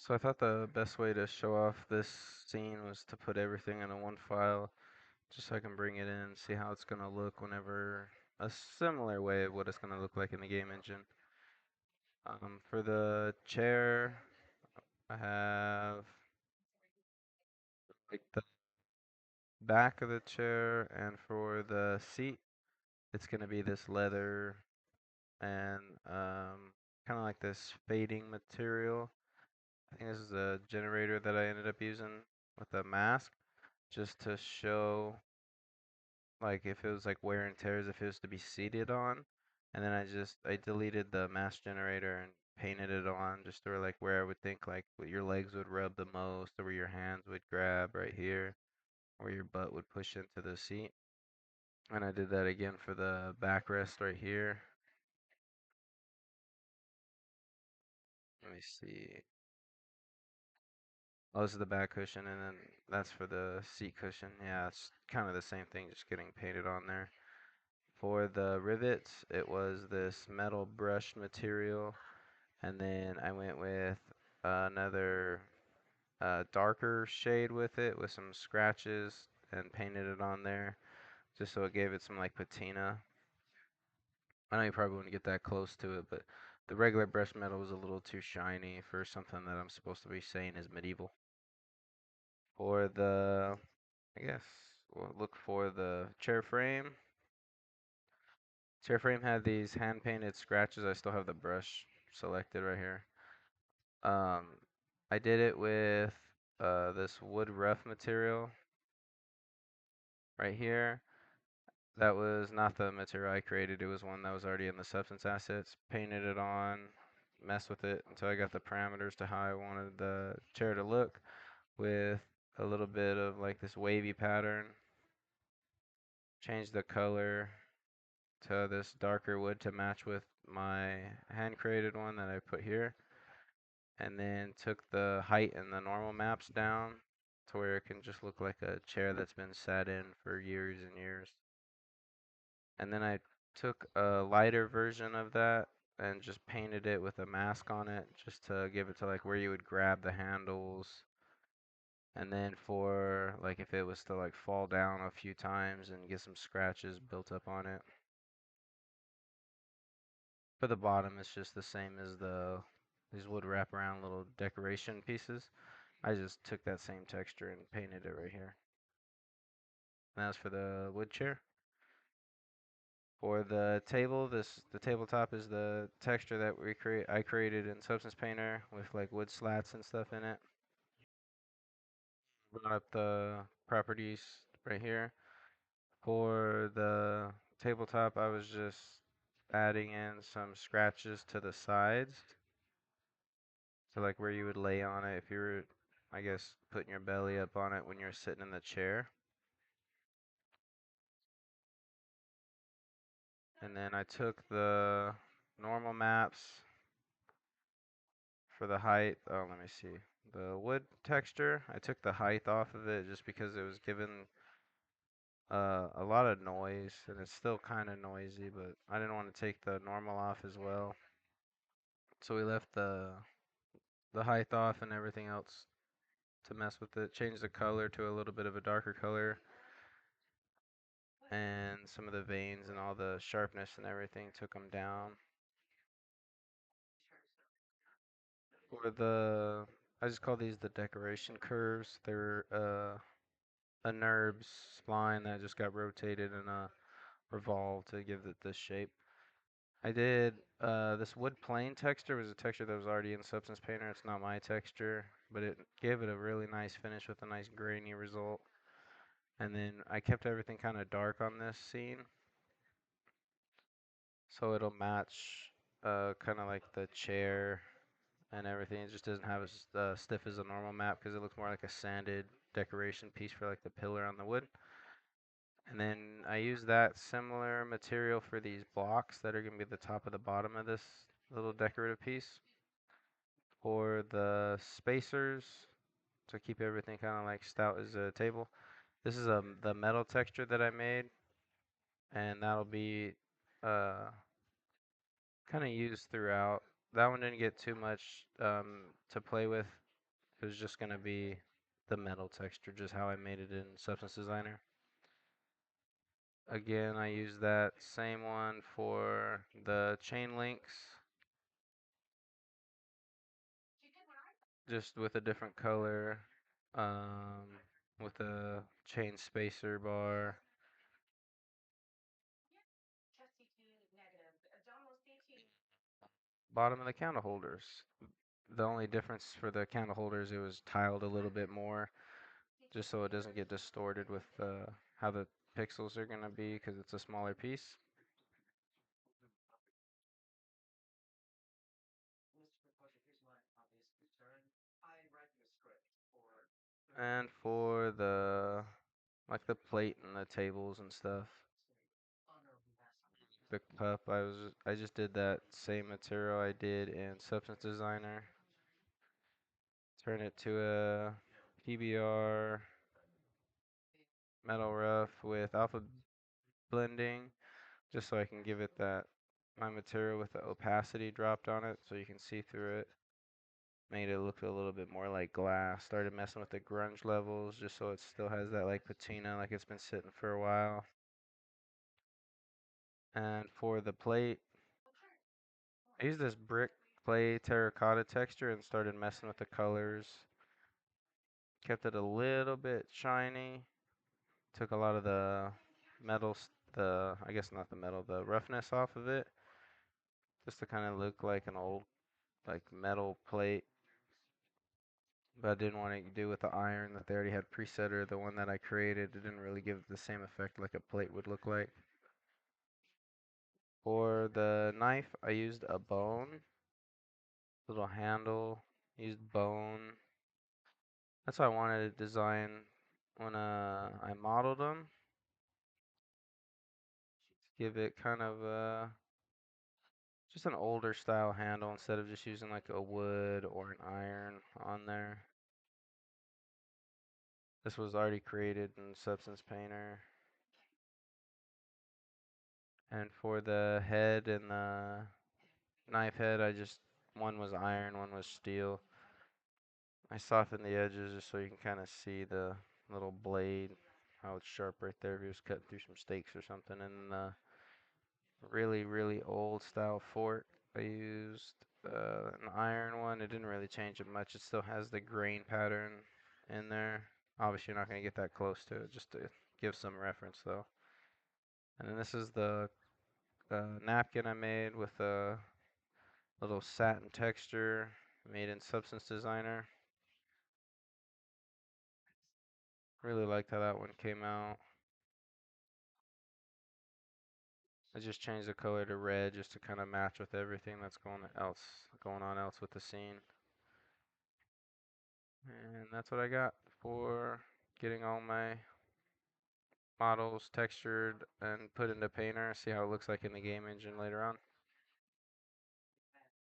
So I thought the best way to show off this scene was to put everything in a one file, just so I can bring it in and see how it's gonna look whenever a similar way of what it's gonna look like in the game engine. For the chair, I have like the back of the chair, and for the seat, it's gonna be this leather and kind of like this fading material. I think this is a generator that I ended up using with a mask just to show like if it was like wear and tears if it was to be seated on. And then I deleted the mask generator and painted it on just to like where I would think like what your legs would rub the most or where your hands would grab right here, where your butt would push into the seat. And I did that again for the backrest right here. Let me see. Oh, this is the back cushion, and then that's for the seat cushion. Yeah, it's kind of the same thing, just getting painted on there. For the rivets, it was this metal brushed material, and then I went with another darker shade with it, with some scratches, and painted it on there, just so it gave it some like patina. I know you probably wouldn't get that close to it, but the regular brushed metal was a little too shiny for something that I'm supposed to be saying is medieval. For the I guess we'll look for the chair frame. Chair frame had these hand painted scratches. I still have the brush selected right here. Um, I did it with this wood rough material right here. That was not the material I created. It was one that was already in the substance assets. Painted it on, messed with it until I got the parameters to how I wanted the chair to look with a little bit of like this wavy pattern. Changed the color to this darker wood to match with my hand created one that I put here, and then took the height and the normal maps down to where it can just look like a chair that's been sat in for years and years. And then I took a lighter version of that and just painted it with a mask on it just to give it to like where you would grab the handles. And then for like if it was to like fall down a few times and get some scratches built up on it. For the bottom, it's just the same as these wood wraparound little decoration pieces. I just took that same texture and painted it right here. And that's for the wood chair. For the table, the tabletop is the texture that I created in Substance Painter with like wood slats and stuff in it. Brought up the properties right here. For the tabletop, I was just adding in some scratches to the sides. So like where you would lay on it if you were, I guess, putting your belly up on it when you're sitting in the chair. And then I took the normal maps for the height. Oh, let me see. The wood texture, I took the height off of it just because it was giving a lot of noise, and it's still kind of noisy, but I didn't want to take the normal off as well. So we left the height off and everything else to mess with it. Changed the color to a little bit of a darker color, and some of the veins and all the sharpness and everything took them down. For the, I just call these the decoration curves. They're a NURBS spline that just got rotated and revolved to give it this shape. I did this wood plane texture was a texture that was already in Substance Painter. It's not my texture, but it gave it a really nice finish with a nice grainy result. And then I kept everything kind of dark on this scene, so it'll match kind of like the chair and everything. It just doesn't have as stiff as a normal map because it looks more like a sanded decoration piece for like the pillar on the wood. And then I use that similar material for these blocks that are going to be the top of the bottom of this little decorative piece. For the spacers, to keep everything kind of like stout as a table. This is the metal texture that I made, and that'll be uh, kind of used throughout. That one didn't get too much to play with It was just gonna be the metal texture, just how I made it in Substance Designer. Again, I used that same one for the chain links, just with a different color, um, with a chain spacer bar. Bottom of the candle holders. The only difference for the candle holders, it was tiled a little bit more, just so it doesn't get distorted with how the pixels are gonna be, because it's a smaller piece. And for the like the plate and the tables and stuff, the cup, I just did that same material I did in Substance Designer. Turn it to a PBR metal rough with alpha blending, just so I can give it that my material with the opacity dropped on it so you can see through it. Made it look a little bit more like glass. Started messing with the grunge levels just so it still has that like patina, like it's been sitting for a while. And for the plate, I used this brick clay terracotta texture and started messing with the colors. Kept it a little bit shiny. Took a lot of the metal, I guess not the metal, the roughness off of it, just to kind of look like an old like metal plate. But I didn't want to do with the iron that they already had preset, or the one that I created. It didn't really give the same effect like a plate would look like. For the knife, I used a bone, little handle, used bone. That's what I wanted to design when I modeled them. Give it kind of just an older style handle instead of just using like a wood or an iron on there. This was already created in Substance Painter. And for the head and the knife head, one was iron, one was steel. I softened the edges just so you can kind of see the little blade, how it's sharp right there if he was cutting through some steaks or something. And the really, really old style fork, I used an iron one. It didn't really change it much. It still has the grain pattern in there. Obviously, you're not going to get that close to it, just to give some reference though. And then this is the napkin I made with a little satin texture made in Substance Designer. Really liked how that one came out. I just changed the color to red just to kind of match with everything that's going on else with the scene. And that's what I got for getting all my models textured and put into Painter. See how it looks like in the game engine later on.